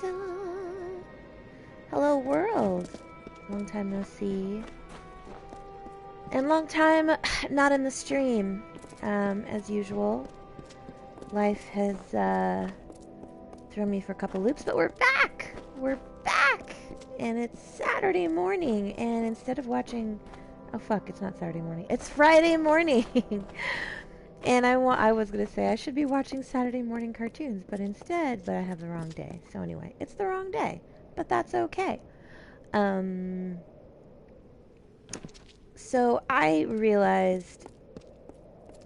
dun. Hello, world. Long time no see. And long time not in the stream. As usual. Life has thrown me for a couple loops, but we're back! We're back! And it's Saturday morning, and instead of watching... Oh fuck, it's not Saturday morning. It's Friday morning! And I was gonna say I should be watching Saturday morning cartoons, but I have the wrong day. So anyway, it's the wrong day, but that's okay. So I realized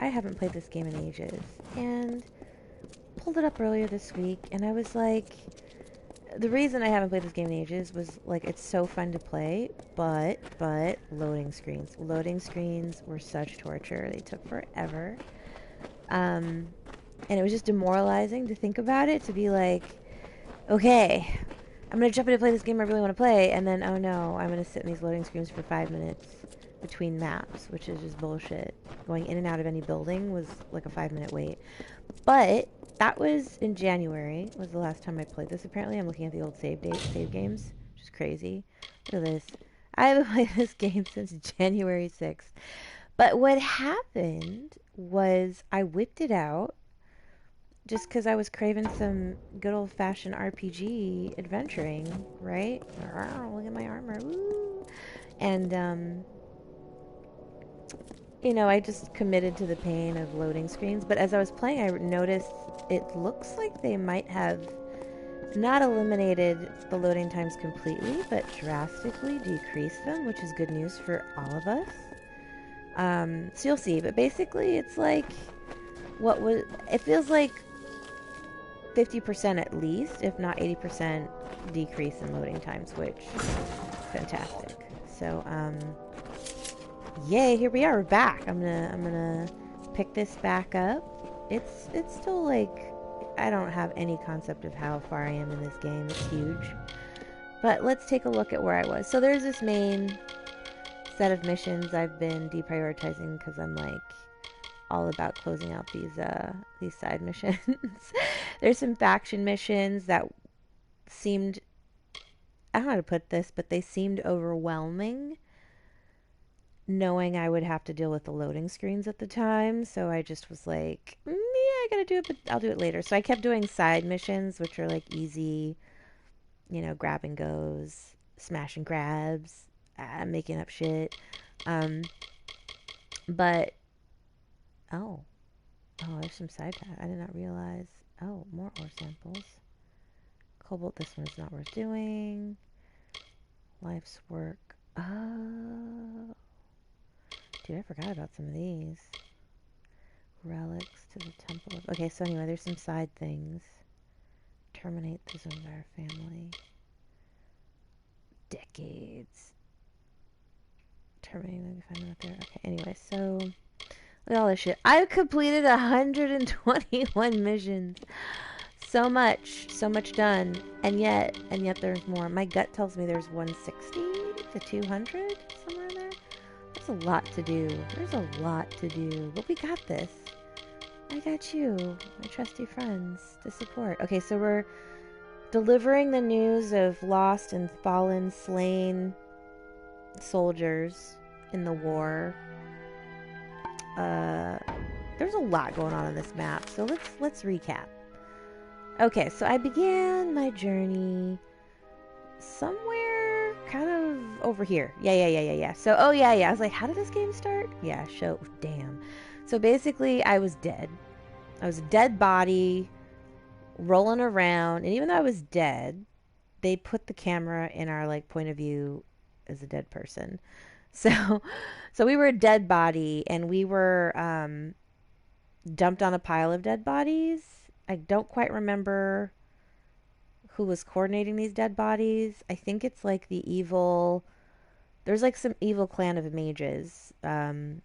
I haven't played this game in ages, and pulled it up earlier this week, and I was like, the reason I haven't played this game in ages was like it's so fun to play, but loading screens were such torture. They took forever. And it was just demoralizing to think about it, to be like, okay, I'm going to jump in to play this game I really want to play, and then, oh no, I'm going to sit in these loading screens for 5 minutes between maps, which is just bullshit. Going in and out of any building was like a 5-minute wait. But that was in January, was the last time I played this, apparently. I'm looking at the old save games, which is crazy. Look at this. I haven't played this game since January 6th. But what happened was I whipped it out just because I was craving some good old-fashioned RPG adventuring, right? Look at my armor. Woo! And, you know, I just committed to the pain of loading screens. But as I was playing, I noticed it looks like they might have not eliminated the loading times completely, but drastically decreased them, which is good news for all of us. So you'll see, but basically it's like it feels like 50% at least, if not 80% decrease in loading times, which is fantastic. So, yay, here we are, we're back. I'm gonna pick this back up. It's still like, I don't have any concept of how far I am in this game. It's huge. But let's take a look at where I was. So there's this main set of missions I've been deprioritizing because I'm like all about closing out these side missions. There's some faction missions that seemed, I don't know how to put this, but they seemed overwhelming, knowing I would have to deal with the loading screens at the time. So I just was like, yeah, I gotta do it, but I'll do it later. So I kept doing side missions, which are like easy, you know, grab and goes, smash and grabs, making up shit. But there's some side path. I did not realize. Oh, more ore samples. Cobalt, this one's not worth doing. Life's work. Oh. Dude, I forgot about some of these. Relics to the temple. Okay, so anyway, there's some side things. Terminate the Zombie family. Decades. Terminating, let me find out there. Okay, anyway, so look at all this shit. I've completed 121 missions. So much done, and yet there's more. My gut tells me there's 160 to 200, somewhere in there. That's a lot to do. There's a lot to do, but we got this. I got you, my trusty friends, to support. Okay, so we're delivering the news of lost and fallen, slain soldiers in the war. There's a lot going on this map, so let's recap. Okay, so I began my journey somewhere kind of over here. Yeah. So, I was like, how did this game start? Yeah, damn. So basically, I was dead. I was a dead body rolling around, and even though I was dead, they put the camera in our like point of view as a dead person. So we were a dead body, and we were dumped on a pile of dead bodies. I don't quite remember who was coordinating these dead bodies. I think it's like the evil... There's like some evil clan of mages. You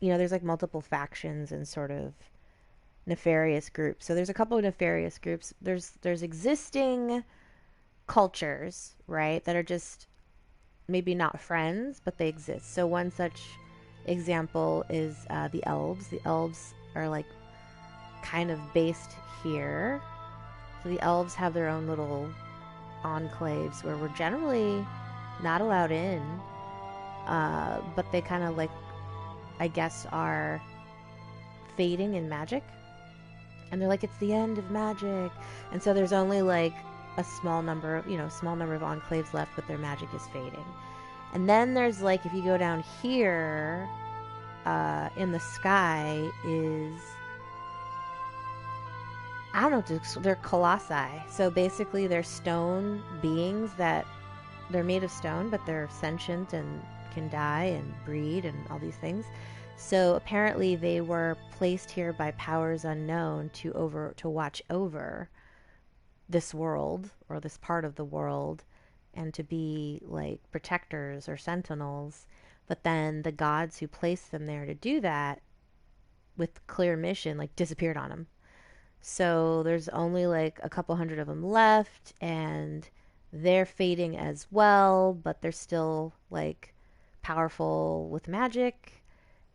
know, there's like multiple factions and sort of nefarious groups. So there's a couple of nefarious groups. There's existing cultures, right, that are just maybe not friends, but they exist. So one such example is the elves. The elves are like kind of based here. So the elves have their own little enclaves where we're generally not allowed in, but they kind of like, I guess, are fading in magic. And they're like, it's the end of magic. And so there's only like a small number of, small number of enclaves left, but their magic is fading. And then there's like, if you go down here, in the sky is, I don't know, they're colossi. So basically, they're stone beings that they're made of stone, but they're sentient and can die and breed and all these things. So apparently, they were placed here by powers unknown to watch over this world or this part of the world, and to be like protectors or sentinels. But then the gods who placed them there to do that with clear mission like disappeared on them. So there's only like a couple hundred of them left, and they're fading as well, but they're still like powerful with magic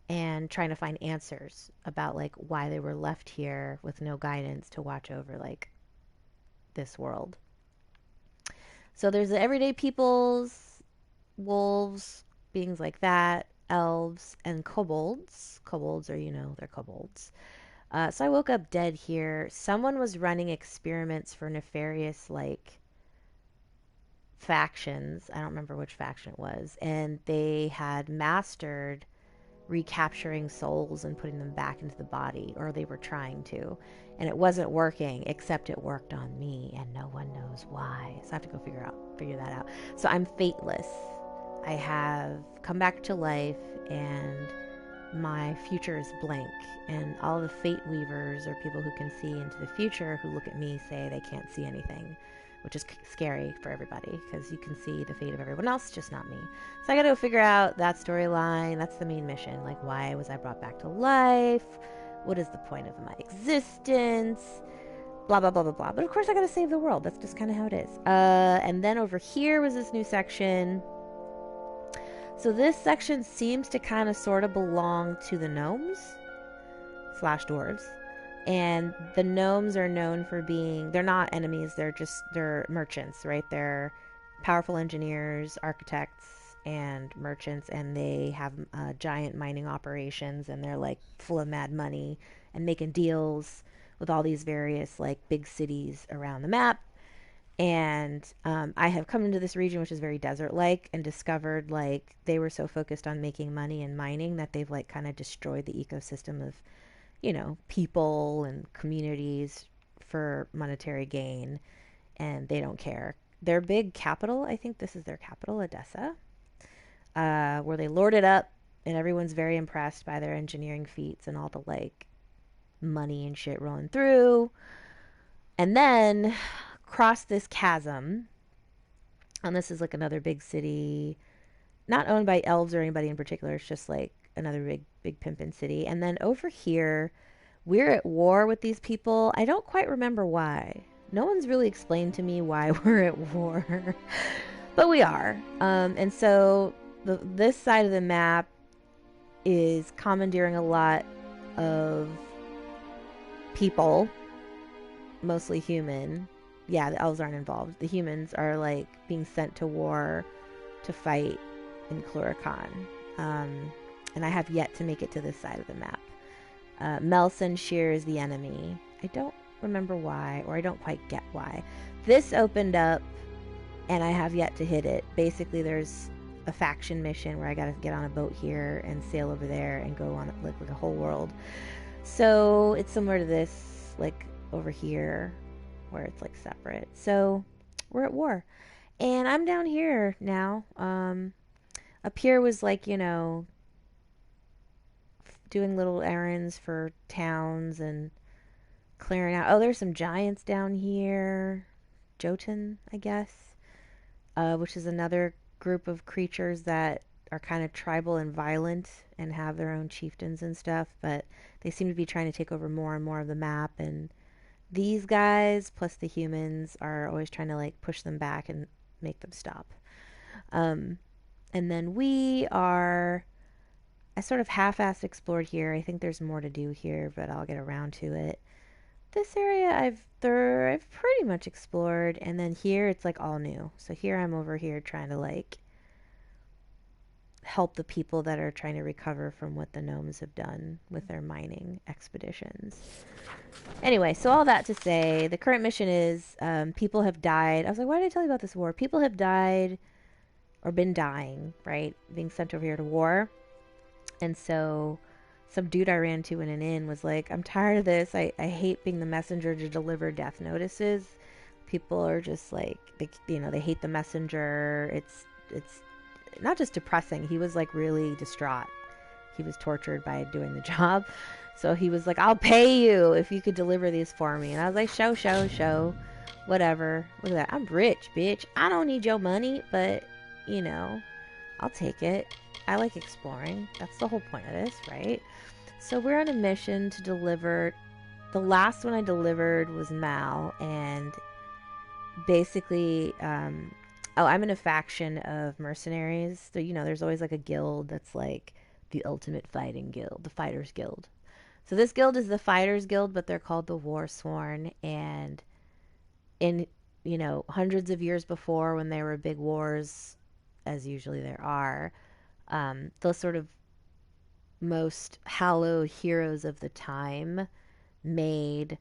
and trying to find answers about like why they were left here with no guidance to watch over like this world. So there's the everyday peoples, wolves, beings like that, elves, and kobolds. Kobolds are, they're kobolds. So I woke up dead here. Someone was running experiments for nefarious, like, factions. I don't remember which faction it was. And they had mastered recapturing souls and putting them back into the body, or they were trying to. And it wasn't working, except it worked on me, and no one knows why. So I have to go figure that out. So I'm fateless. I have come back to life, and my future is blank. And all the fate weavers, or people who can see into the future, who look at me, say they can't see anything, which is scary for everybody because you can see the fate of everyone else, just not me. So I got to go figure out that storyline. That's the main mission. Like, why was I brought back to life? What is the point of my existence? Blah, blah, blah, blah, blah. But of course, I got to save the world. That's just kind of how it is. And then over here was this new section. So this section seems to kind of sort of belong to the gnomes / dwarves. And the gnomes are known for being, they're not enemies, they're merchants, right? They're powerful engineers, architects, and merchants, and they have giant mining operations, and they're like full of mad money and making deals with all these various like big cities around the map. And I have come into this region, which is very desert-like, and discovered like they were so focused on making money and mining that they've like kind of destroyed the ecosystem of, people and communities for monetary gain, and they don't care. Their big capital, I think this is their capital, Odessa, where they lord it up, and everyone's very impressed by their engineering feats and all the like money and shit rolling through. And then cross this chasm, and this is like another big city, not owned by elves or anybody in particular. It's just like another big pimpin' city. And then over here, we're at war with these people. I don't quite remember why. No one's really explained to me why we're at war, but we are. And so this side of the map is commandeering a lot of people, mostly human. Yeah, the elves aren't involved. The humans are like being sent to war to fight in Cluracan. And I have yet to make it to this side of the map. Melson Shear is the enemy. I don't remember why, or I don't quite get why. This opened up, and I have yet to hit it. Basically, there's a faction mission where I gotta get on a boat here and sail over there and go on like a whole world. So it's similar to this, like over here, where it's like separate. So we're at war, and I'm down here now. Up here was like, doing little errands for towns and clearing out. Oh, there's some giants down here. Jotun, I guess, which is another group of creatures that are kind of tribal and violent and have their own chieftains and stuff, but they seem to be trying to take over more and more of the map. And these guys, plus the humans, are always trying to like push them back and make them stop. And then I sort of half-assed explored here. I think there's more to do here, but I'll get around to it. this area I've pretty much explored, and then here it's like all new. So here I'm over here trying to like help the people that are trying to recover from what the gnomes have done with their mining expeditions. Anyway, so all that to say, the current mission is people have died. I was like, why did I tell you about this war? People have died or been dying, right? Being sent over here to war. And so some dude I ran to in an inn was like, I'm tired of this. I hate being the messenger to deliver death notices. People are just like, they hate the messenger. It's not just depressing. He was like really distraught. He was tortured by doing the job. So he was like, I'll pay you if you could deliver these for me. And I was like, show. Whatever. Look at that. I'm rich, bitch. I don't need your money, but, I'll take it. I like exploring. That's the whole point of this, right? So we're on a mission to deliver. The last one I delivered was Mal, and basically, I'm in a faction of mercenaries. So, there's always like a guild that's like the ultimate fighting guild, the Fighters Guild. So this guild is the Fighters Guild, but they're called the Warsworn. And in, hundreds of years before, when there were big wars, as usually there are, the sort of most hallowed heroes of the time made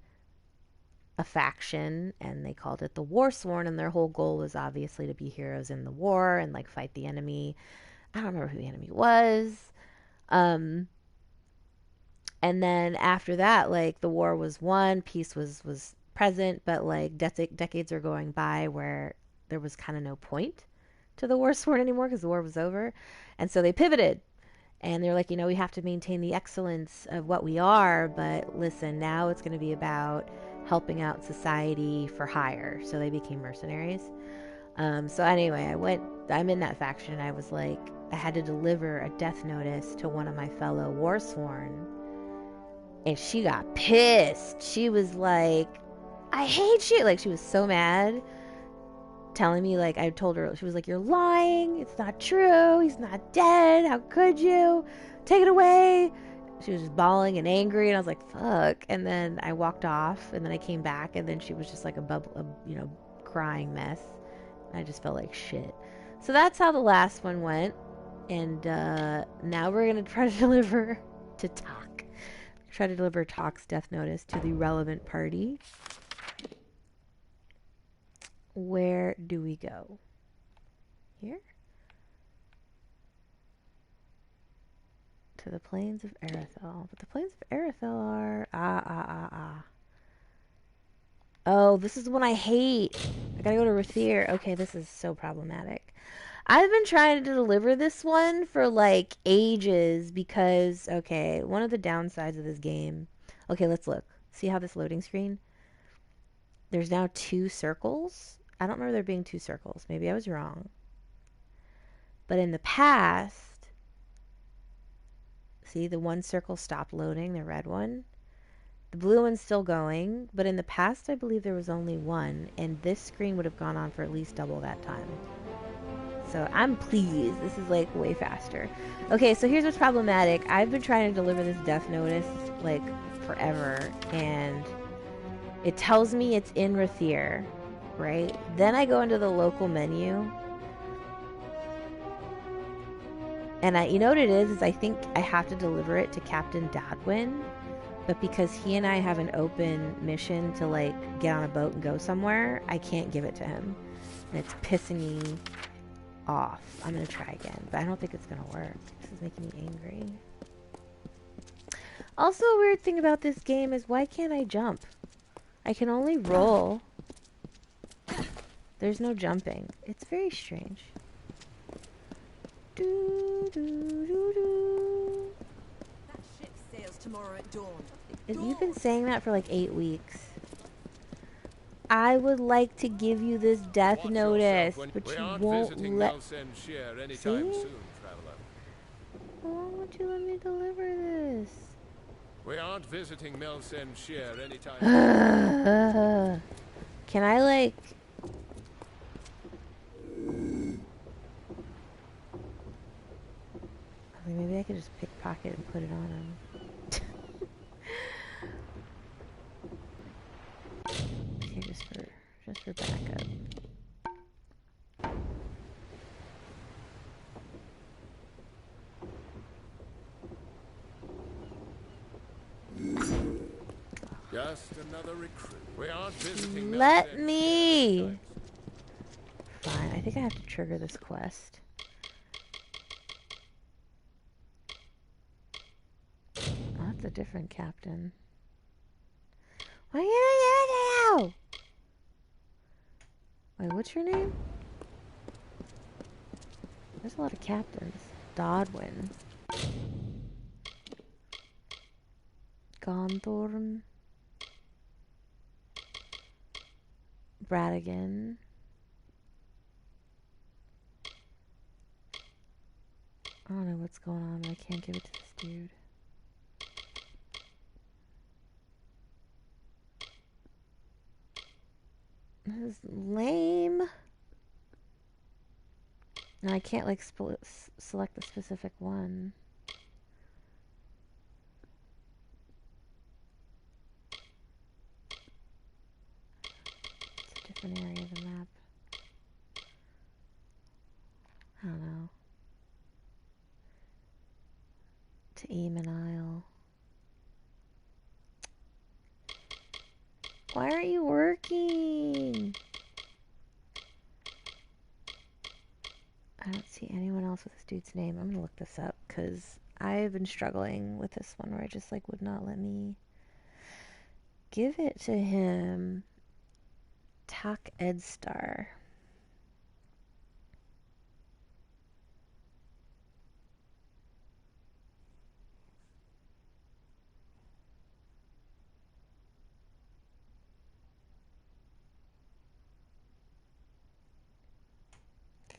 a faction, and they called it the Warsworn, and their whole goal was obviously to be heroes in the war and like fight the enemy. I don't remember who the enemy was. And then after that, like the war was won, peace was present, but like decades are going by where there was kind of no point to the Warsworn anymore because the war was over. And so they pivoted. And they're like, we have to maintain the excellence of what we are, but listen, now it's going to be about helping out society for hire. So they became mercenaries. So anyway, I'm in that faction. I was like, I had to deliver a death notice to one of my fellow Warsworn. And she got pissed. She was like, I hate you. Like, she was so mad. Telling me, like, I told her, she was like, you're lying. It's not true. He's not dead. How could you? Take it away. She was just bawling and angry. And I was like, fuck. And then I walked off. And then I came back. And then she was just like a crying mess. And I just felt like shit. So that's how the last one went. And now we're going to try to deliver to Talk. Try to deliver Talk's death notice to the relevant party. Where do we go? Here? To the plains of Arethel. But the plains of Arethel are... Oh, this is the one I hate. I gotta go to Rathir. Okay, this is so problematic. I've been trying to deliver this one for like ages because, okay, one of the downsides of this game... Okay, let's look. See how this loading screen? There's now 2 circles. I don't remember there being 2 circles. Maybe I was wrong. But in the past, see, the one circle stopped loading, the red one. The blue one's still going, but in the past, I believe there was only 1, and this screen would have gone on for at least double that time. So I'm pleased. This is like way faster. Okay, so here's what's problematic. I've been trying to deliver this death notice like forever, and it tells me it's in Rathir. Right? Then I go into the local menu. And you know what it is I think I have to deliver it to Captain Dadwin. But because he and I have an open mission to like get on a boat and go somewhere, I can't give it to him. And it's pissing me off. I'm going to try again. But I don't think it's going to work. This is making me angry. Also, a weird thing about this game is why can't I jump? I can only roll. There's no jumping. It's very strange. Do, do, do, do. That ship sails tomorrow at dawn. You've been saying that for like 8 weeks. I would like to give you this death notice, but you won't let... See? Why won't you let me deliver this? We aren't visiting Melsen Shear anytime soon. Can I like... Maybe I could just pickpocket and put it on him. just for backup. Just another recruit. We aren't visiting. Let me! Fine, I think I have to trigger this quest. Oh, that's a different captain. Why are you here now? Wait, what's your name? There's a lot of captains. Dodwin. Gondorm. Bradigan. I don't know what's going on, but I can't give it to this dude. This is lame. And I can't like select the specific one. It's a different area of the map. I don't know. To Eamon Isle. Why aren't you working? I don't see anyone else with this dude's name. I'm gonna look this up because I've been struggling with this one where I just like would not let me give it to him. Tak Edstar.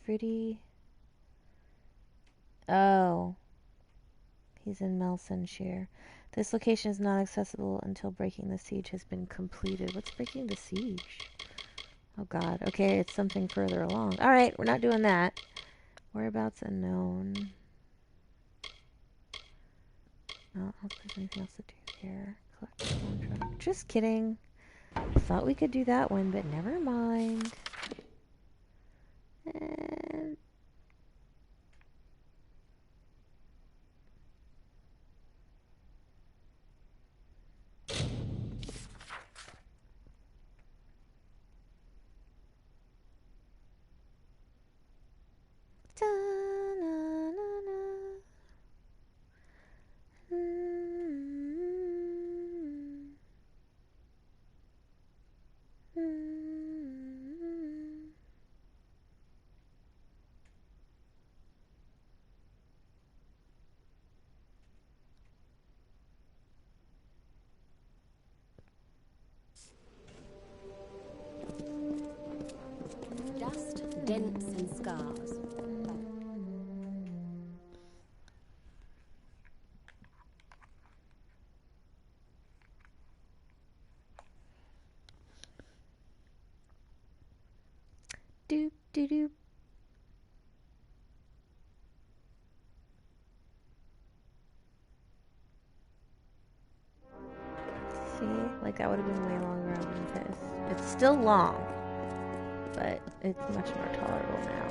Pretty. Oh. He's in Melsenshire. This location is not accessible until breaking the siege has been completed. What's breaking the siege? Oh god. Okay, it's something further along. Alright, we're not doing that. Whereabouts unknown. I don't know if there's anything else to do here. Collect the contract. Just kidding. I thought we could do that one, but never mind. And Dust, dents, and scars. doop doop doop. See? Like that would have been way longer. I would have been pissed. It's still long, but it's much more tolerable now.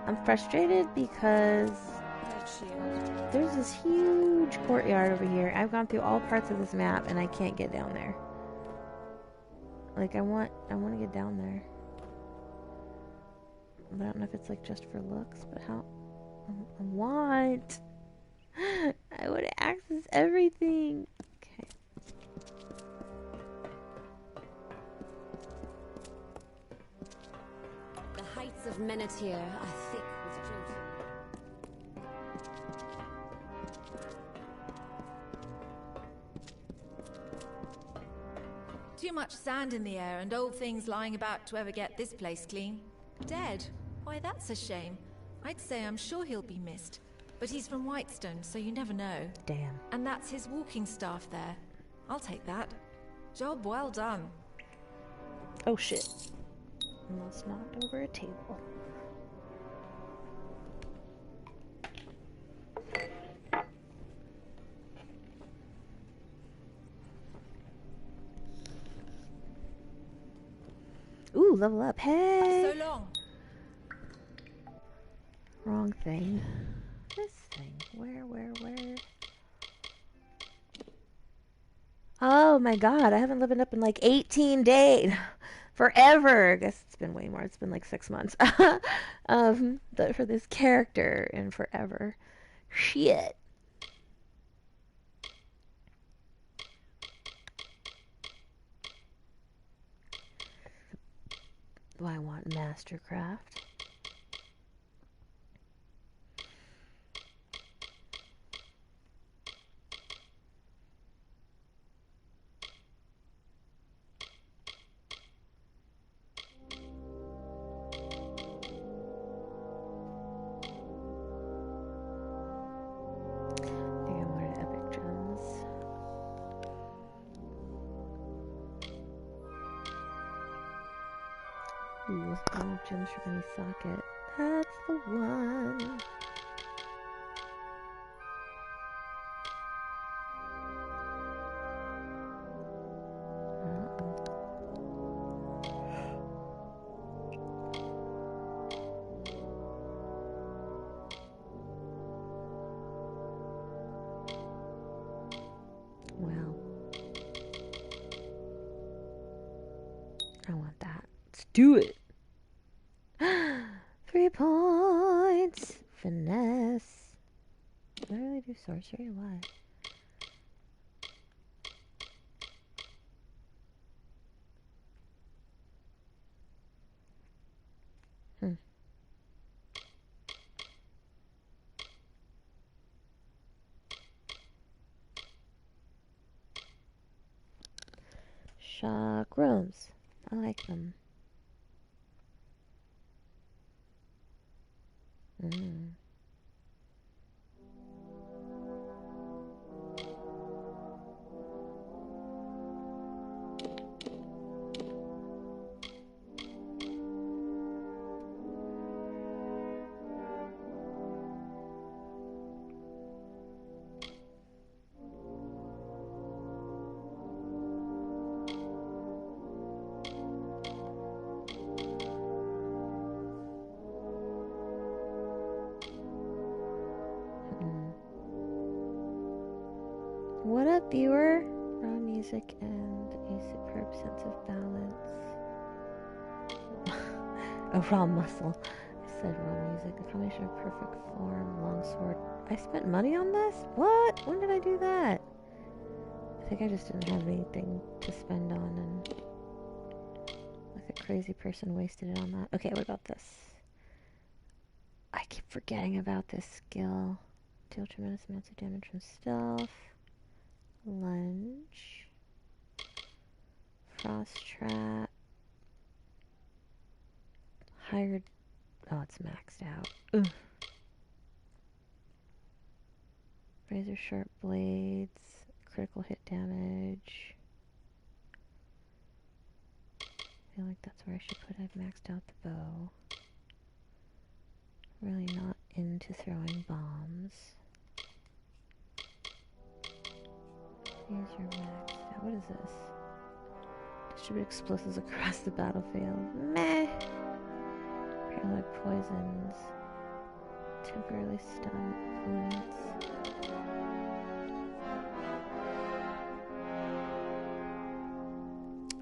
I'm frustrated because there's this huge courtyard over here. I've gone through all parts of this map and I can't get down there. Like I want to get down there. But I don't know if it's like just for looks, but how I want I want to access everything. Okay. The heights of Menetier are thick with children. Too much sand in the air and old things lying about to ever get this place clean. Dead? Why, that's a shame. I'd say I'm sure he'll be missed. But he's from Whitestone, so you never know. Damn. And that's his walking staff there. I'll take that. Job well done. Oh shit. Almost knocked over a table. Ooh, level up. Hey! So long. Wrong thing. This thing. Where? Oh my god, I haven't leveled up in like 18 days. Forever. I guess it's been way more. It's been like 6 months. For this character and forever. Shit. Do I want Mastercraft? I think I wanted epic gems. Ooh, gold gems for any socket. That's the one. Well, I want that. Let's do it. 3 points. Finesse. Do I really do sorcery or what? Chakrams. I like them. Mm. What up, viewer? Raw music and a superb sense of balance. A raw muscle. I said raw music. A combination of perfect form, longsword. I spent money on this? What? When did I do that? I think I just didn't have anything to spend on, and like a crazy person wasted it on that. Okay, what about this? I keep forgetting about this skill. Deal tremendous amounts of damage from stealth. Lunge. Frost trap. Hired. Oh, it's maxed out. Ugh. Razor sharp blades. Critical hit damage. I feel like that's where I should put it. I've maxed out the bow. Really not into throwing bombs. These are maxed out. What is this? Distribute explosives across the battlefield. Meh. Paralytic poisons. Temporarily stun opponents.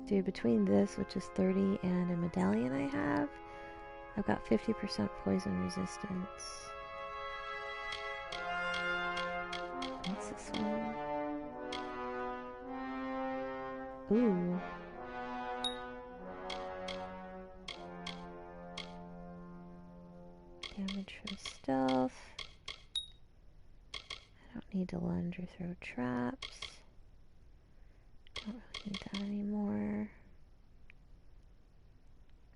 Dude, between this, which is 30, and a medallion I have, I've got 50% poison resistance. What's this one? Ooh. Damage from stealth. I don't need to lunge or throw traps. Don't really need that anymore.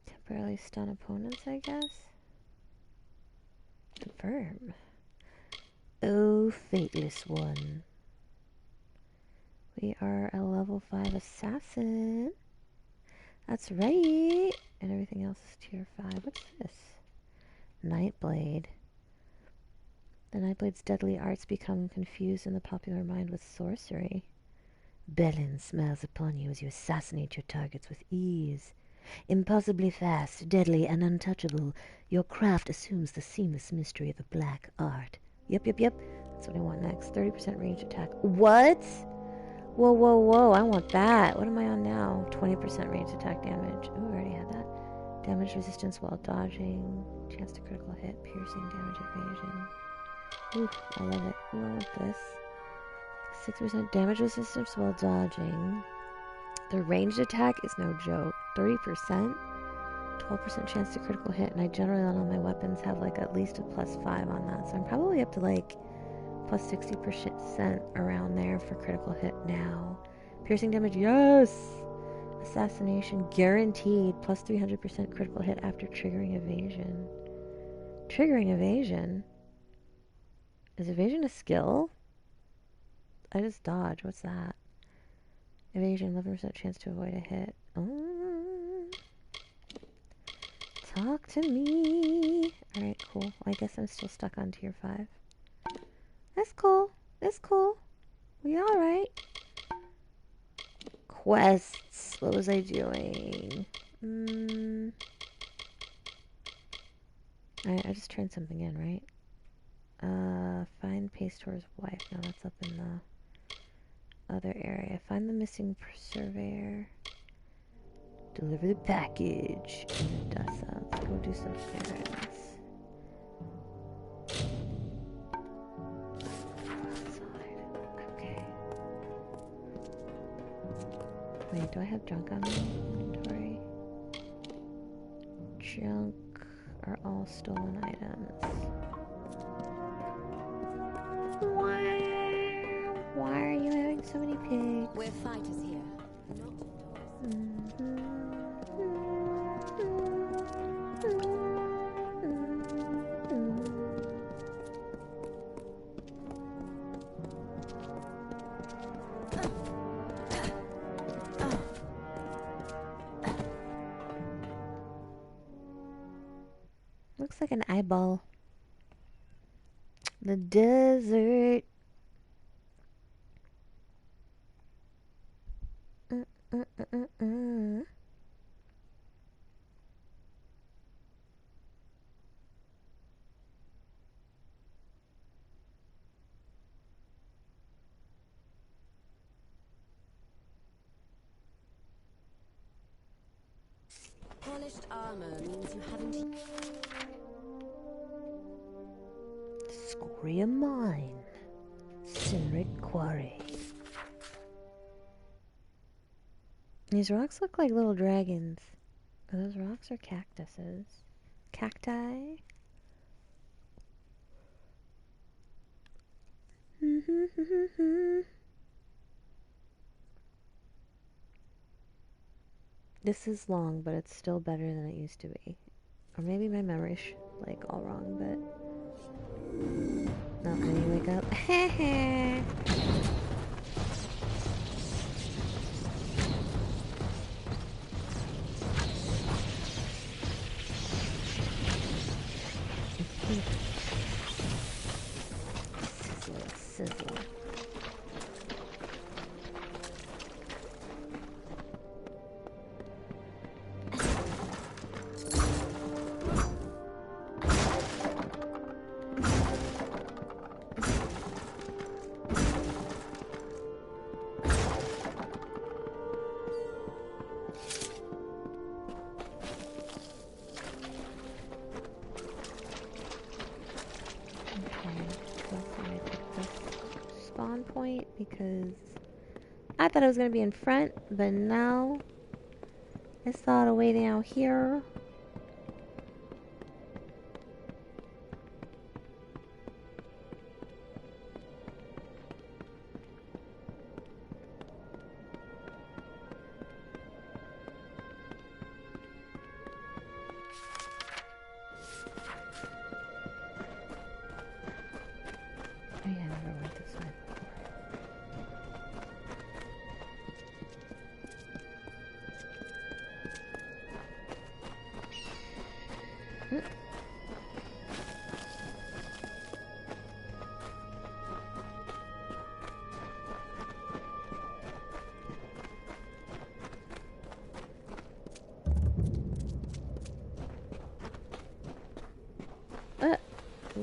Temporarily stun opponents, I guess. Confirm. Oh, fateless one. We are a level 5 assassin. That's right. And everything else is tier 5. What's this? Nightblade. The Nightblade's deadly arts become confused in the popular mind with sorcery. Belen smiles upon you as you assassinate your targets with ease. Impossibly fast, deadly, and untouchable, your craft assumes the seamless mystery of a black art. Yep, yep, yep. That's what I want next. 30% range attack. What? Whoa, whoa, whoa. I want that. What am I on now? 20% range attack damage. Ooh, I already had that. Damage resistance while dodging. Chance to critical hit. Piercing damage evasion. Ooh, I love it. Ooh, I want this. 6% damage resistance while dodging. The ranged attack is no joke. 30%, 12% chance to critical hit, and I generally on all my weapons have like at least a +5 on that, so I'm probably up to like plus 60% around there for critical hit now. Piercing damage, yes! Assassination guaranteed, plus 300% critical hit after triggering evasion. Triggering evasion? Is evasion a skill? I just dodge. What's that? Evasion, 11% chance to avoid a hit. Oh. Talk to me. Alright, cool. I guess I'm still stuck on tier 5. That's cool. That's cool. We alright. Quests. What was I doing? I just turned something in, right? Find Pastor's wife. No, that's up in the other area. Find the missing surveyor. Deliver the package. And the dust out. Let's go do some errands. Okay. Wait, do I have junk on my inventory? Junk are all stolen items. Why are you having so many pigs? We're fighters here. Looks like an eyeball. The desert. Polished armor means you haven't. Scoria Mine. Sinric Quarry. These rocks look like little dragons. Are those rocks or cactuses? Cacti? This is long, but it's still better than it used to be. Or maybe my memory's like all wrong, but... Not when you wake up. Sizzle, sizzle. Because I thought it was going to be in front, but now it's all the way down here. Oh yeah, I never went this way.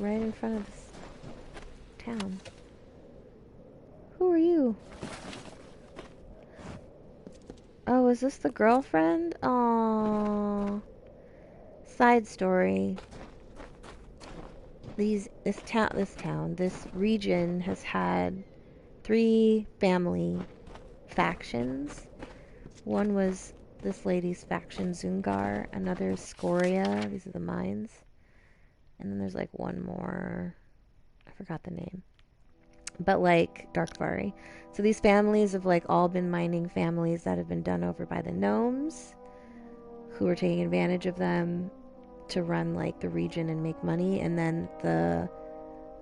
right in front of this town. Who are you? Oh, is this the girlfriend? Aww. Side story. This region has had 3 family factions. One was this lady's faction, Zungar. Another is Scoria. These are the mines. And then there's like one more. I forgot the name. But like Darkvari. So these families have like all been mining families that have been done over by the gnomes, who are taking advantage of them to run like the region and make money. And then the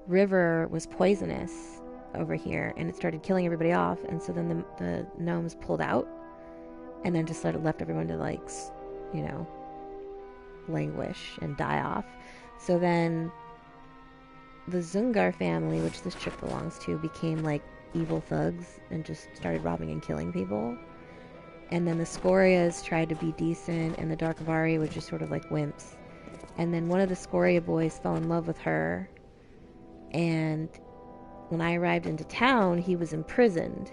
river was poisonous over here, and it started killing everybody off. And so then the gnomes pulled out, and then just sort of left everyone to like, you know, languish and die off. So then the Zungar family, which this chick belongs to, became like evil thugs and just started robbing and killing people. And then the Scorias tried to be decent, and the Darkvari were just sort of like wimps. And then one of the Scoria boys fell in love with her, and when I arrived into town, he was imprisoned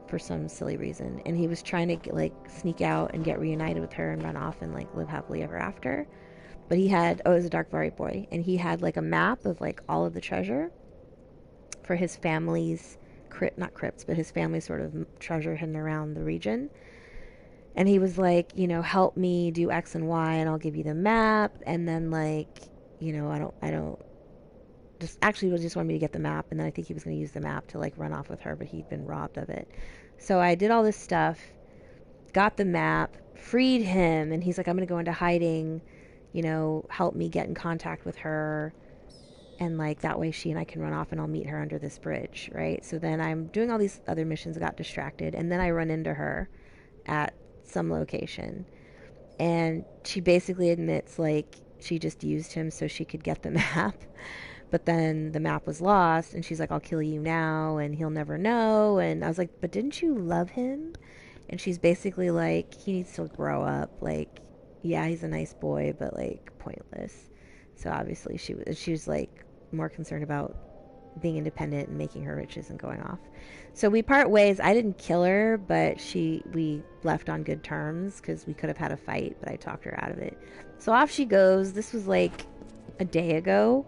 for some silly reason, and he was trying to get, like, sneak out and get reunited with her and run off and like live happily ever after. But he had, it was a Darkvari boy, and he had like a map of like all of the treasure for his family's not crypts, but his family's sort of treasure hidden around the region. And he was like, you know, help me do X and Y, and I'll give you the map. And then like, you know, I don't. Just actually was just wanted me to get the map, and then I think he was going to use the map to like run off with her, but he'd been robbed of it. So I did all this stuff, got the map, freed him, and he's like, I'm going to go into hiding, you know, help me get in contact with her, and like that way she and I can run off and I'll meet her under this bridge, right? So then I'm doing all these other missions, got distracted, and then I run into her at some location, and she basically admits like she just used him so she could get the map. But then the map was lost, and she's like, I'll kill you now, and he'll never know. And I was like, but didn't you love him? And she's basically like, he needs to grow up. Like, yeah, he's a nice boy, but like pointless. So obviously she was like more concerned about being independent and making her riches and going off. So we part ways. I didn't kill her, but we left on good terms because we could have had a fight, but I talked her out of it. So off she goes. This was like a day ago.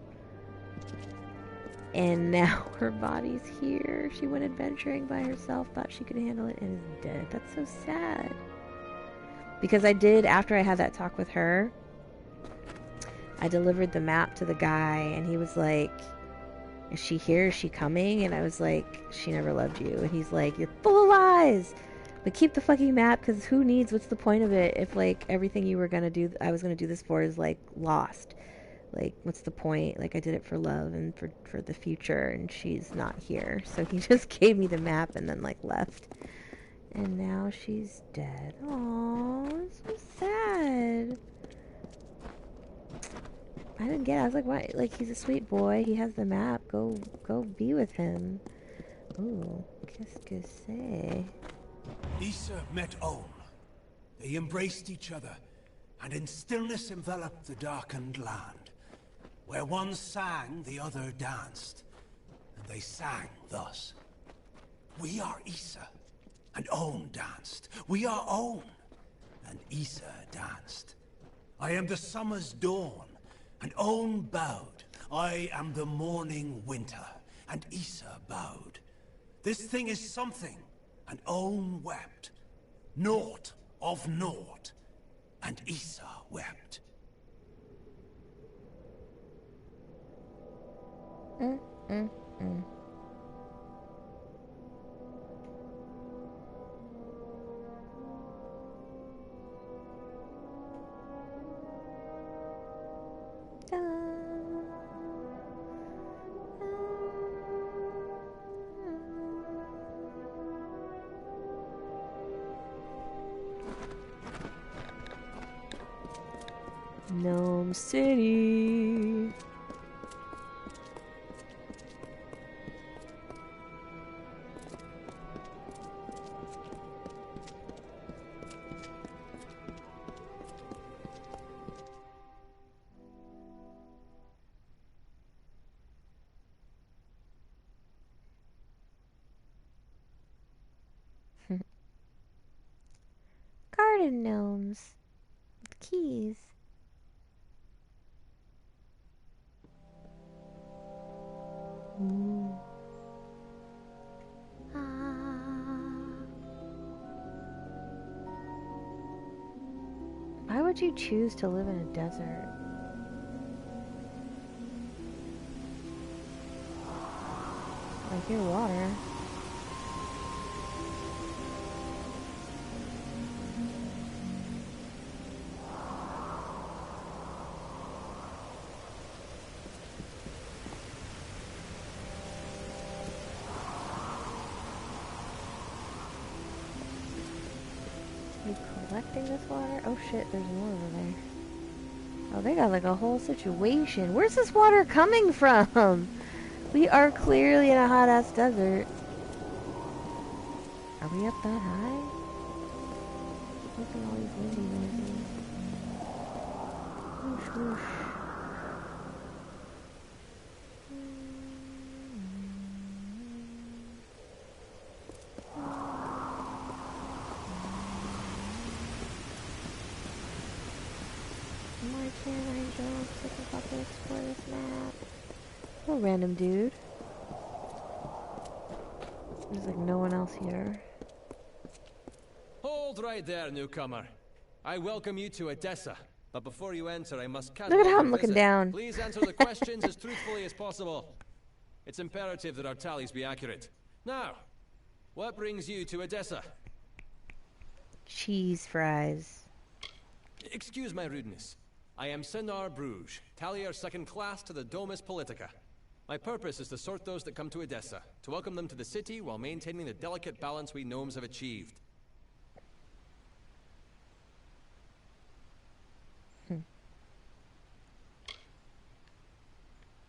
And now her body's here. She went adventuring by herself, thought she could handle it, and is dead. That's so sad. Because I did, after I had that talk with her, I delivered the map to the guy, and he was like, is she here? Is she coming? And I was like, she never loved you. And he's like, you're full of lies! But keep the fucking map, because who needs, what's the point of it if, like, everything you were gonna do, I was gonna do this for is, like, lost. Like, what's the point? Like, I did it for love and for the future, and she's not here. So he just gave me the map and then, like, left. And now she's dead. Aww, it's so sad. I didn't get it. I was like, why? Like, he's a sweet boy. He has the map. Go be with him. Ooh, qu'est-ce que c'est? Issa met Olm. They embraced each other, and in stillness enveloped the darkened land. Where one sang, the other danced. And they sang thus. We are Issa, and Olm danced. We are Olm, and Issa danced. I am the summer's dawn, and Olm bowed. I am the morning winter, and Issa bowed. This thing is something, and Olm wept. Naught of naught, and Issa wept. Mm. Gnome City. garden gnomes. With keys. Ooh. Why would you choose to live in a desert? Like your water. Collecting this water? Oh shit, there's more over there. Oh, they got like a whole situation. Where's this water coming from? We are clearly in a hot ass desert. Are we up that high? Making all these windy noises. Whoosh, whoosh. Why can't I just about to explore this map? Oh, random dude. There's like no one else here. Hold right there, newcomer. I welcome you to Odessa, but before you enter, I must Look at how I'm looking down. Please answer the questions as truthfully as possible. It's imperative that our tallies be accurate. Now, what brings you to Odessa? Cheese fries. Excuse my rudeness. I am Senar Bruges, tallier second class to the Domus Politica. My purpose is to sort those that come to Odessa, to welcome them to the city while maintaining the delicate balance we gnomes have achieved.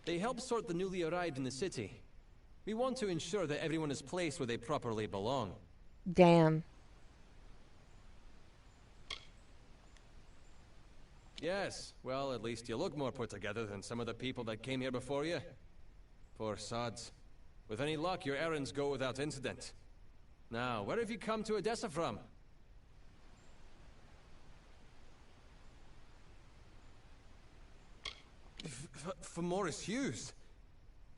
They help sort the newly arrived in the city. We want to ensure that everyone is placed where they properly belong. Damn. Yes, well, at least you look more put together than some of the people that came here before you. Poor sods. With any luck, your errands go without incident. Now, where have you come to Odessa from? From Morris Hughes?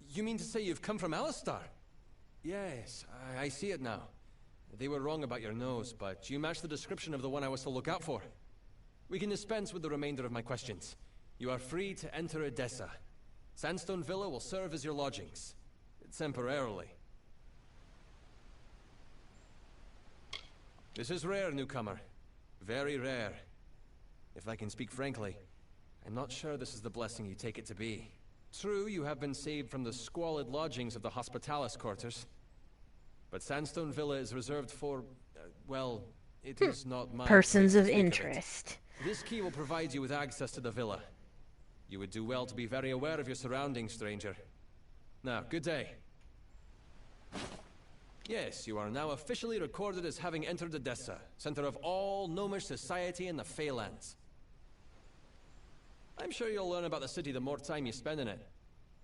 You mean to say you've come from Alistar? Yes, I see it now. They were wrong about your nose, but you match the description of the one I was to look out for. We can dispense with the remainder of my questions. You are free to enter Odessa. Sandstone Villa will serve as your lodgings. Temporarily. This is rare, newcomer. Very rare. If I can speak frankly, I'm not sure this is the blessing you take it to be. True, you have been saved from the squalid lodgings of the Hospitalis quarters. But Sandstone Villa is reserved for, well, it is not my persons place of to speak interest. This key will provide you with access to the villa. You would do well to be very aware of your surroundings, stranger. Now, good day. Yes, you are now officially recorded as having entered Odessa, center of all gnomish society in the Feylands. I'm sure you'll learn about the city the more time you spend in it.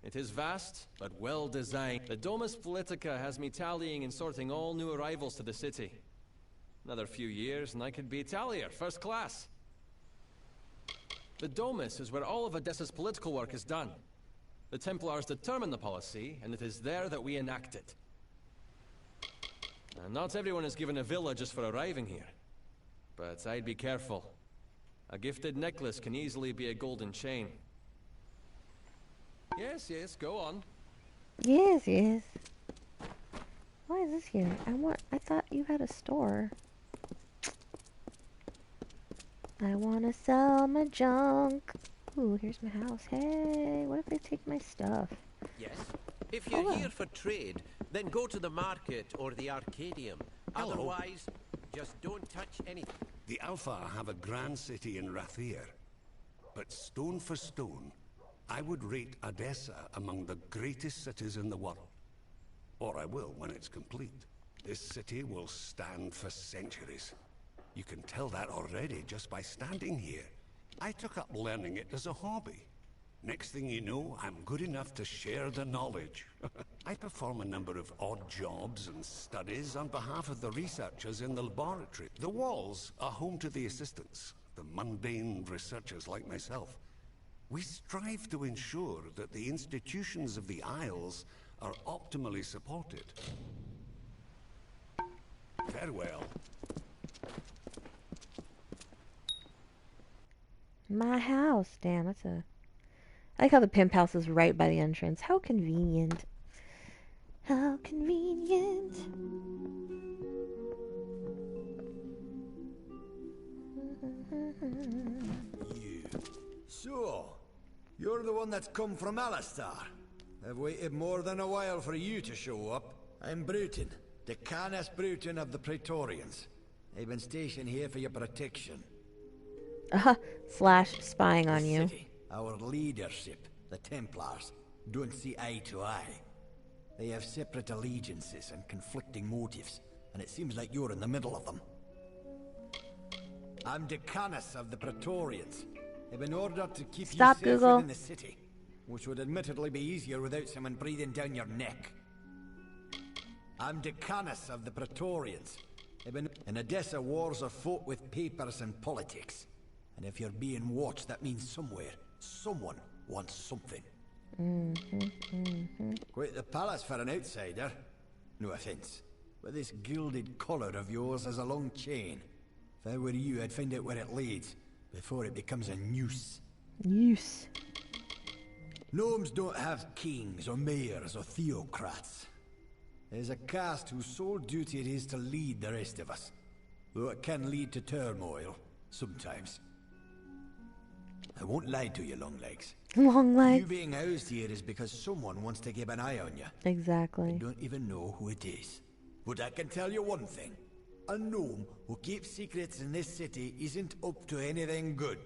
It is vast, but well designed. The Domus Politica has me tallying and sorting all new arrivals to the city. Another few years and I could be tallier, first class. The Domus is where all of Odessa's political work is done. The Templars determine the policy, and it is there that we enact it. Now, not everyone is given a villa just for arriving here. But I'd be careful. A gifted necklace can easily be a golden chain. Yes, yes, go on. Yes, yes. Why is this here? I thought you had a store. I wanna sell my junk. Ooh, here's my house. Hey, what if they take my stuff? Yes. If you're here for trade, then go to the market or the Arcadium. Hello. Otherwise, just don't touch anything. The Alpha have a grand city in Rathir. But stone for stone, I would rate Odessa among the greatest cities in the world. Or I will when it's complete. This city will stand for centuries. You can tell that already just by standing here. I took up learning it as a hobby. Next thing you know, I'm good enough to share the knowledge. I perform a number of odd jobs and studies on behalf of the researchers in the laboratory. The walls are home to the assistants, the mundane researchers like myself. We strive to ensure that the institutions of the Isles are optimally supported. Farewell. My house. Damn, that's a... I like how the pimp house is right by the entrance. How convenient. How convenient. You. So, you're the one that's come from Alistar. I've waited more than a while for you to show up. I'm Bruton, Decanus Bruton of the Praetorians. I've been stationed here for your protection. Slash spying on you. City, our leadership, the Templars, don't see eye to eye. They have separate allegiances and conflicting motives, and it seems like you're in the middle of them. I'm Decanus of the Praetorians. I've been ordered to keep you safe Google. within the city, which would admittedly be easier without someone breathing down your neck. I'm Decanus of the Praetorians. In Odessa, wars are fought with papers and politics. And if you're being watched, that means somewhere, someone wants something. Quite the palace for an outsider. No offense, but this gilded collar of yours has a long chain. If I were you, I'd find out where it leads, before it becomes a noose. Noose. Gnomes don't have kings or mayors or theocrats. There's a caste whose sole duty it is to lead the rest of us, though it can lead to turmoil, sometimes. I won't lie to you, Longlegs. Longlegs. You being housed here is because someone wants to keep an eye on you. Exactly. I don't even know who it is. But I can tell you one thing. A gnome who keeps secrets in this city isn't up to anything good.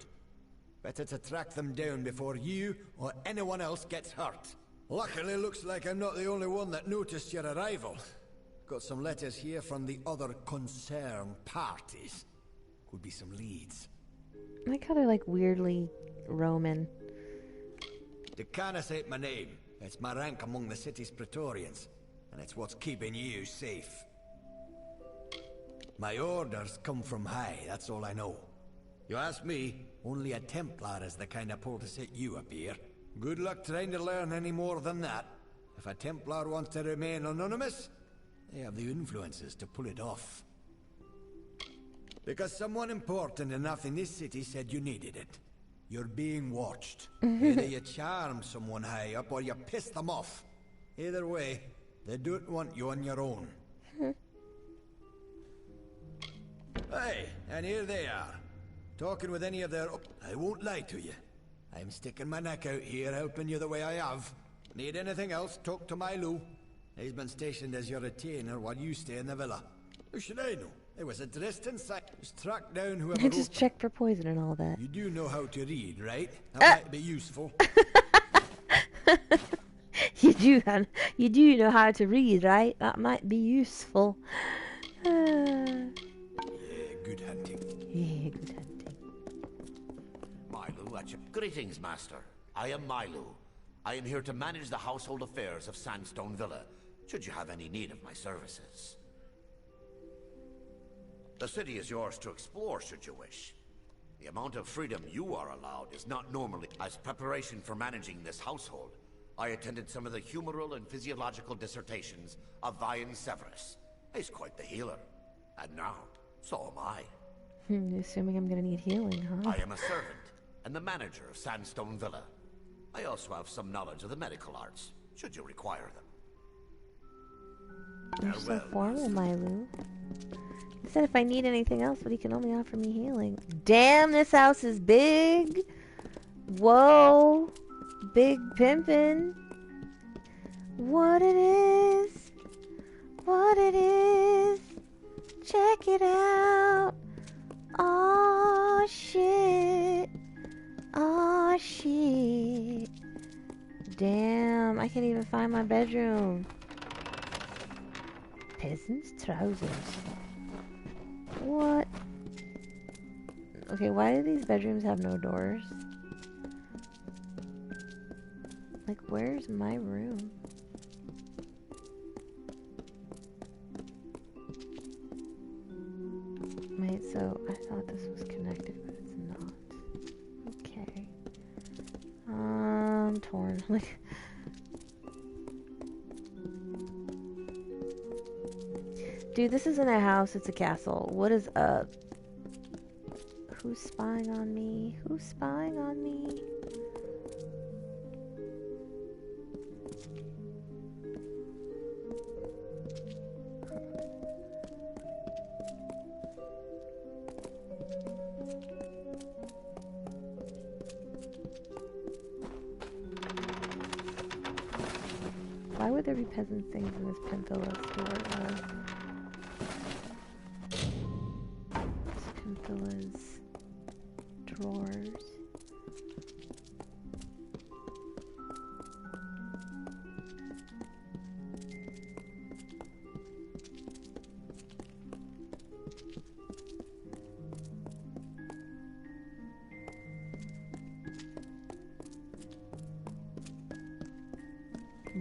Better to track them down before you or anyone else gets hurt. Luckily, looks like I'm not the only one that noticed your arrival. Got some letters here from the other concerned parties. Could be some leads. I like how they're like weirdly Roman. Decanus ain't my name. It's my rank among the city's Praetorians. And it's what's keeping you safe. My orders come from high, that's all I know. You ask me, only a Templar is the kind of pull to set you up here. Good luck trying to learn any more than that. If a Templar wants to remain anonymous, they have the influences to pull it off. Because someone important enough in this city said you needed it. You're being watched. Either you charm someone high up or you piss them off. Either way, they don't want you on your own. Hey, and here they are. Talking with any of their... I won't lie to you. I'm sticking my neck out here, helping you the way I have. Need anything else, talk to Milo. He's been stationed as your retainer while you stay in the villa. Who should I know? It was addressed inside. Just track down whoever I just checked for poison and all that. You do know how to read, right? That might be useful. You do, hon. You do know how to read, right? That might be useful. Yeah, good hunting. Yeah, good hunting. Milo, greetings, Master. I am Milo. I am here to manage the household affairs of Sandstone Villa, should you have any need of my services. The city is yours to explore, should you wish. The amount of freedom you are allowed is not normally. As preparation for managing this household, I attended some of the humoral and physiological dissertations of Vian Severus. He's quite the healer. And now, so am I. Assuming I'm gonna need healing, huh? I am a servant and the manager of Sandstone Villa. I also have some knowledge of the medical arts, should you require them. You're so formal, Milo. He said if I need anything else, but he can only offer me healing. Damn, this house is big. Whoa. Big pimpin'. What it is. What it is. Check it out. Oh shit. Oh shit. Damn, I can't even find my bedroom. Peasant's trousers. What? Okay, why do these bedrooms have no doors? Like, where's my room? Wait, so I thought this was connected, but it's not. Okay. I'm torn. Like, dude, this isn't a house, it's a castle. What is up? Who's spying on me? Who's spying on me? Why would there be peasant things in this Pimpilla's store? Pimpilla's drawers.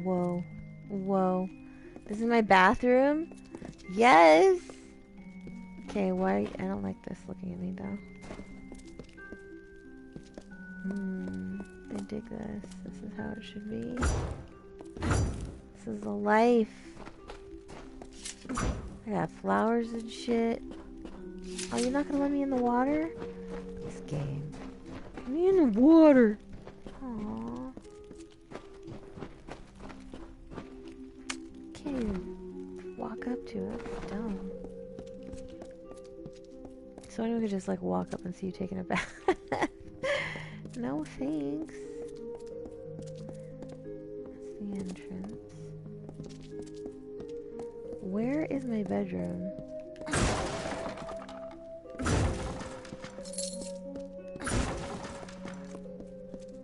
Whoa. Whoa. This is my bathroom? Yes! Okay, why? I don't like this looking at me though. I dig this. This is how it should be. This is the life. I got flowers and shit. Oh, you're not gonna let me in the water? This game. Let me in the water! Aww. Can't even walk up to it. It's dumb. So anyone could just like walk up and see you taking a bath. No thanks. That's the entrance. Where is my bedroom?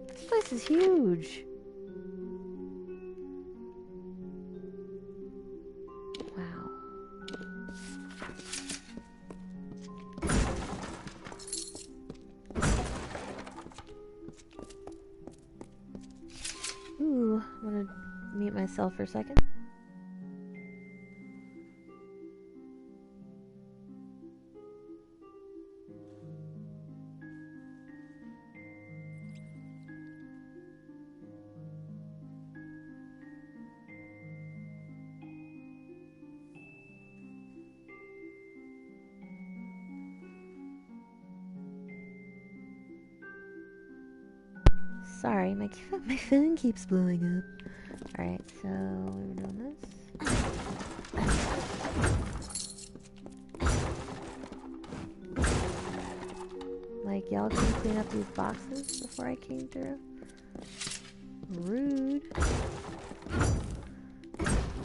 This place is huge. Wow. Ooh, I'm gonna mute myself for a second. Sorry, my phone keeps blowing up. Alright, so we're doing this. Like, y'all can clean up these boxes before I came through. Rude.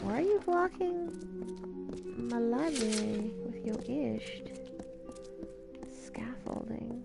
Why are you blocking my library with your isht? Scaffolding.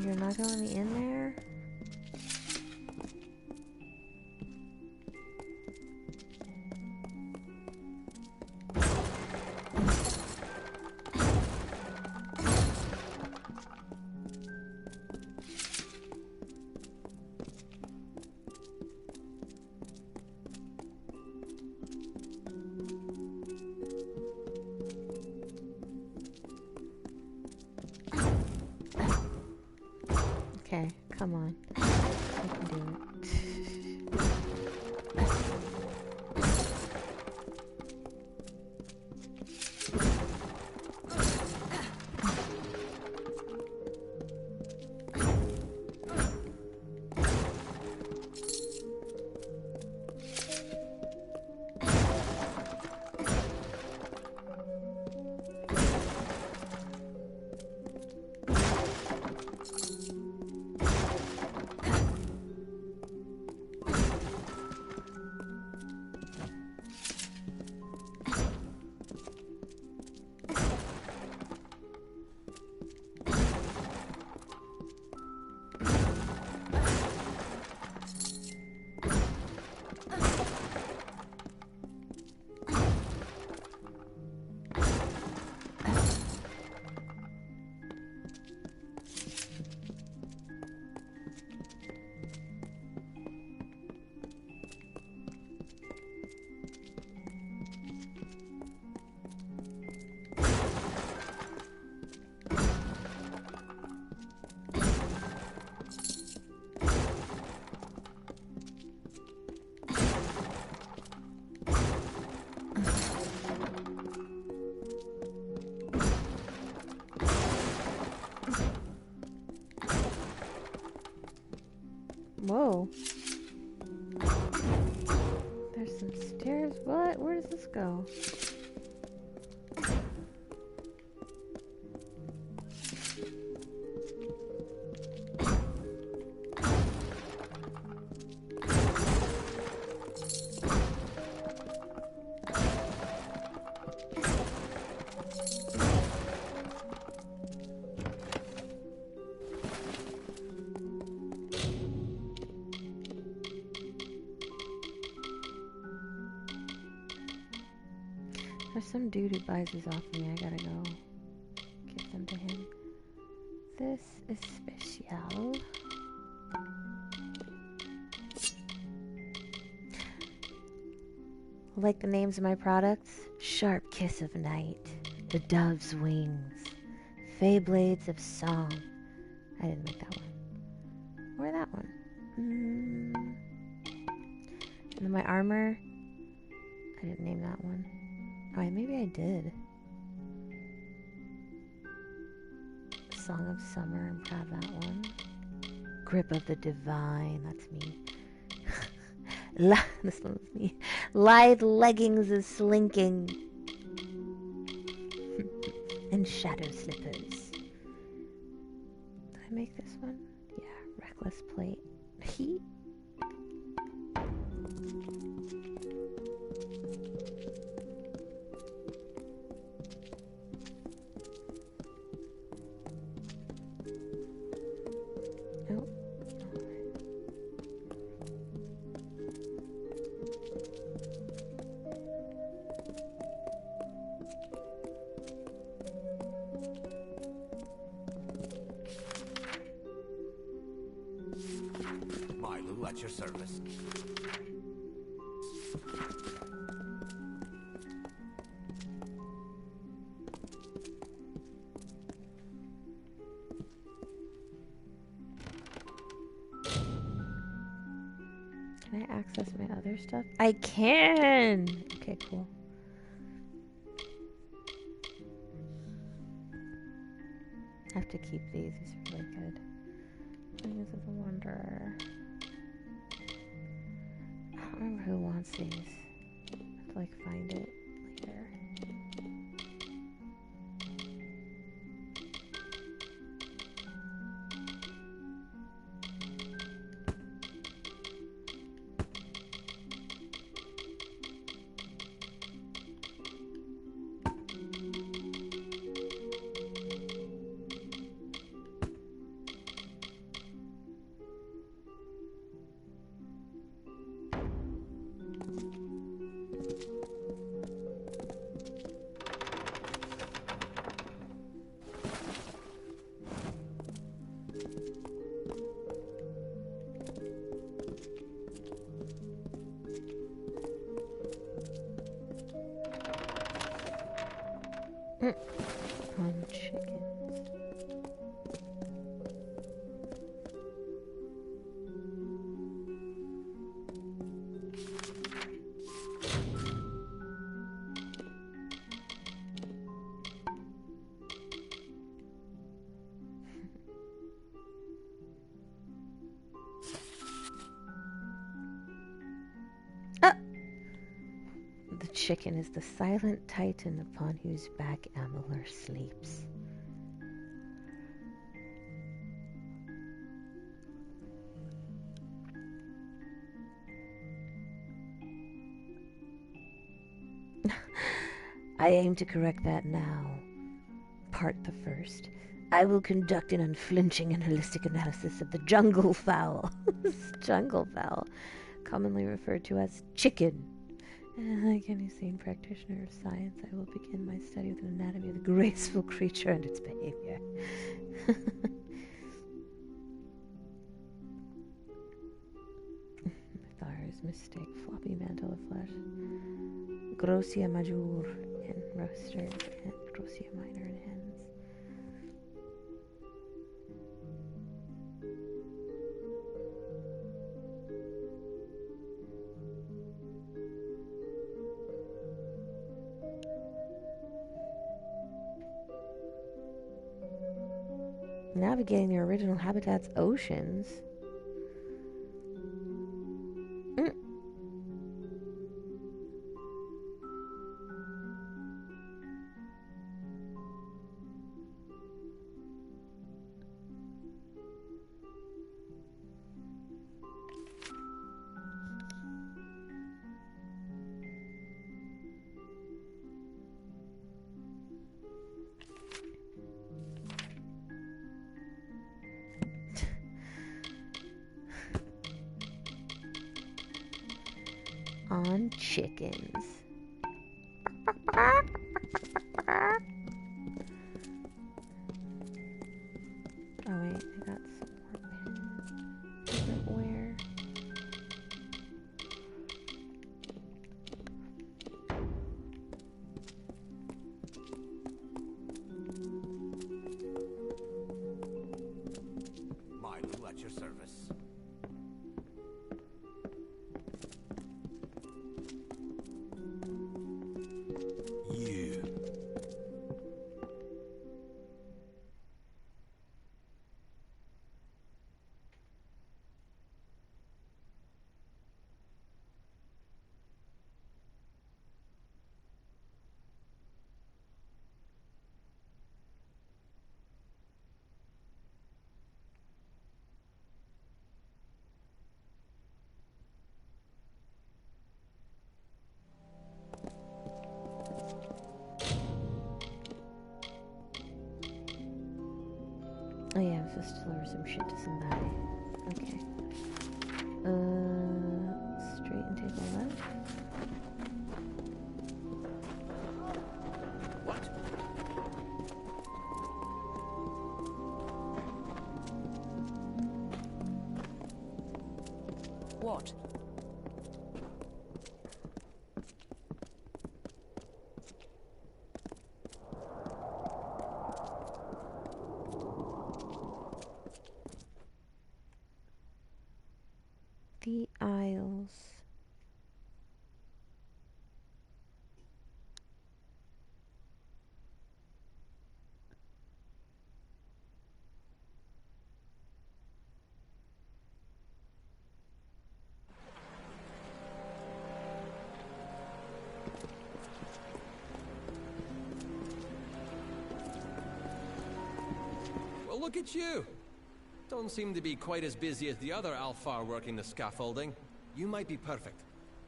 You're not gonna let me in there? Okay. Whoa. There's some stairs. What? Where does this go? There's some dude who buys these off me. I gotta go give them to him. This is special. Like the names of my products? Sharp Kiss of Night, The Dove's Wings, Fey Blades of Song. I didn't make that one. Or that one. And then my armor. I didn't name that one. Oh, maybe I did. Song of Summer, I'm proud of that one. Grip of the Divine, that's me. This one was me. Lithe Leggings is Slinking. And Shadow Slippers. Did I make this one? Yeah, Reckless Plate. Heat. At your service. Can I access my other stuff? I can! Okay, cool. I have to keep these. These are really good. Wings of the Wanderer. I don't remember who wants these. I have to, like, find it later. Chickens. The chicken is the silent titan upon whose back Amalur sleeps. I aim to correct that now. Part the first. I will conduct an unflinching and holistic analysis of the jungle fowl. Jungle fowl, commonly referred to as chicken. Like any sane practitioner of science, I will begin my study of the anatomy of the graceful creature and its behavior. Thar's mistake, floppy mantle of flesh. Grossia major in roasters and grossia minor in hens. Navigating the original habitat's oceans. on chickens. Oh wait, I got some more pins. Where? Milo at your service. You. Oh yeah, I'm supposed to deliver some shit to somebody. Okay. Straight and take a left. What? What? The Isles. Well, look at you! Don't seem to be quite as busy as the other Alfar working the scaffolding. You might be perfect.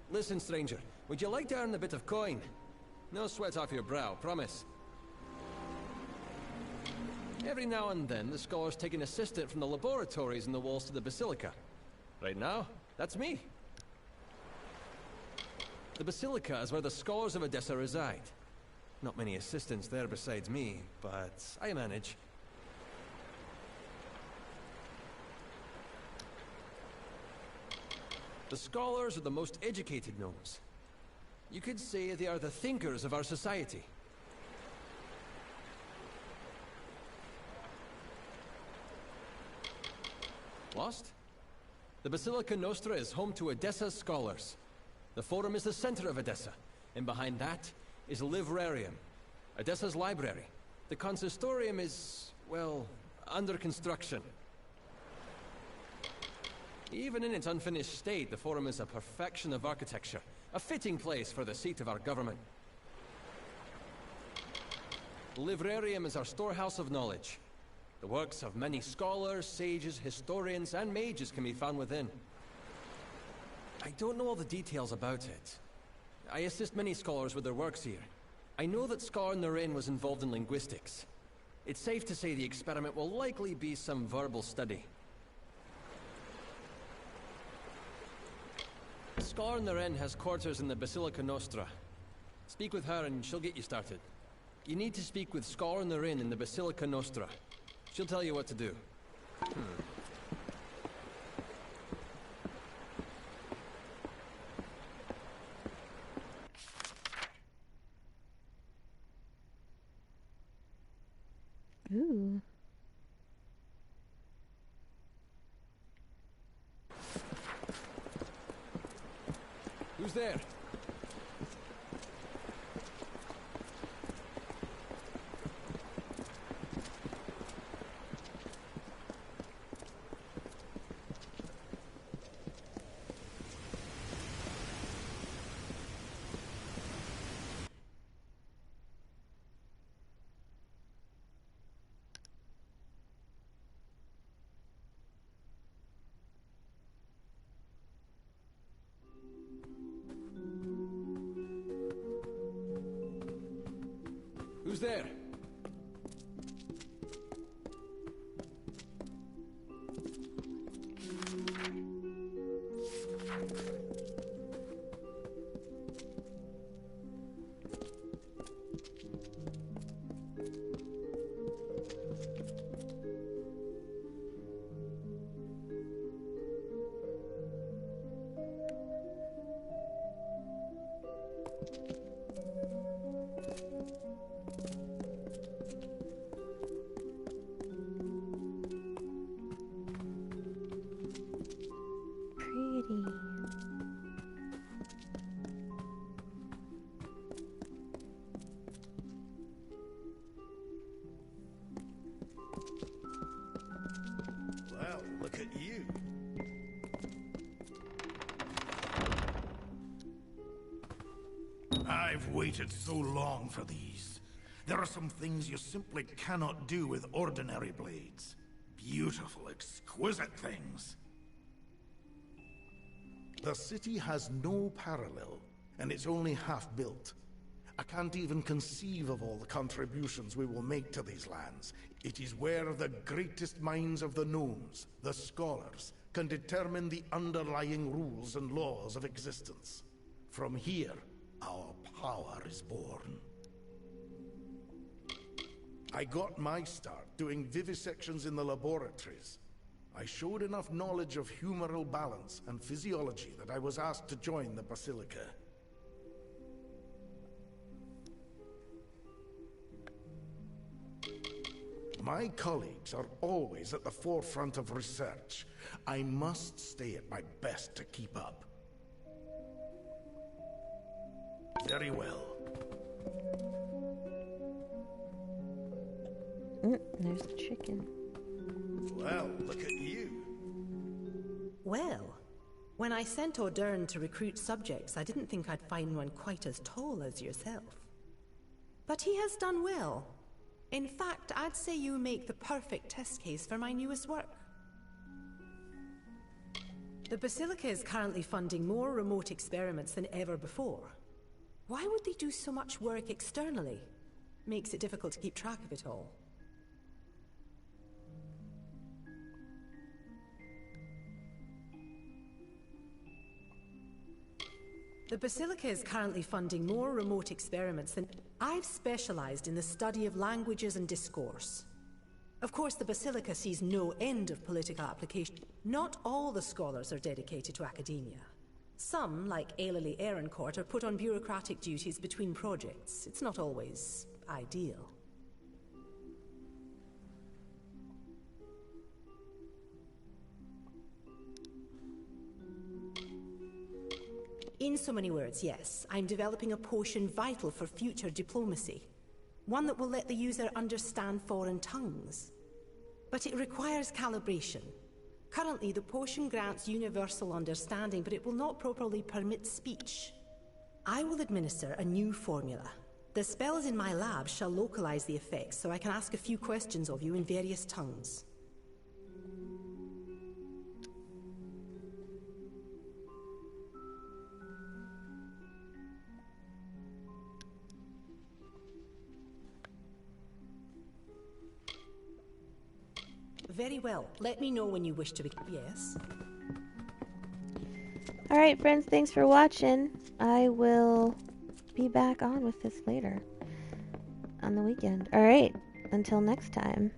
Listen, stranger, would you like to earn a bit of coin? No sweat off your brow, promise. Every now and then, the scholars take an assistant from the laboratories in the walls to the Basilica. Right now, that's me. The Basilica is where the scholars of Odessa reside. Not many assistants there besides me, but I manage. The scholars are the most educated gnomes. You could say they are the thinkers of our society. Lost? The Basilica Nostra is home to Odessa's scholars. The Forum is the center of Odessa, and behind that is a librarium, Odessa's library. The consistorium is, well, under construction. Even in its unfinished state, the Forum is a perfection of architecture, a fitting place for the seat of our government. The librarium is our storehouse of knowledge. The works of many scholars, sages, historians, and mages can be found within. I don't know all the details about it. I assist many scholars with their works here. I know that Scholar Naren was involved in linguistics. It's safe to say the experiment will likely be some verbal study. Scholar Naren has quarters in the Basilica Nostra. Speak with her and she'll get you started. You need to speak with Scholar Naren in the Basilica Nostra. She'll tell you what to do. Ooh. Who's there? Who's there? Pretty. Well, look at you. I've waited so long for these. There are some things you simply cannot do with ordinary blades. Beautiful, exquisite things. The city has no parallel, and it's only half built. I can't even conceive of all the contributions we will make to these lands. It is where the greatest minds of the gnomes, the scholars, can determine the underlying rules and laws of existence. From here, our power is born. I got my start doing vivisections in the laboratories. I showed enough knowledge of humoral balance and physiology that I was asked to join the Basilica. My colleagues are always at the forefront of research. I must stay at my best to keep up. Very well. There's the chicken. Well, look at you. Well, when I sent O'Dern to recruit subjects, I didn't think I'd find one quite as tall as yourself. But he has done well. In fact, I'd say you make the perfect test case for my newest work. The Basilica is currently funding more remote experiments than ever before. Why would they do so much work externally? Makes it difficult to keep track of it all. The Basilica is currently funding more remote experiments than... I've specialized in the study of languages and discourse. Of course, the Basilica sees no end of political application. Not all the scholars are dedicated to academia. Some, like Ailey Ehrencourt, are put on bureaucratic duties between projects. It's not always ideal. In so many words, yes, I'm developing a potion vital for future diplomacy. One that will let the user understand foreign tongues. But it requires calibration. Currently, the potion grants universal understanding, but it will not properly permit speech. I will administer a new formula. The spells in my lab shall localize the effects, so I can ask a few questions of you in various tongues. Very well. Let me know when you wish to be... Yes? Alright, friends, thanks for watching. I will be back on with this later on the weekend. Alright, until next time.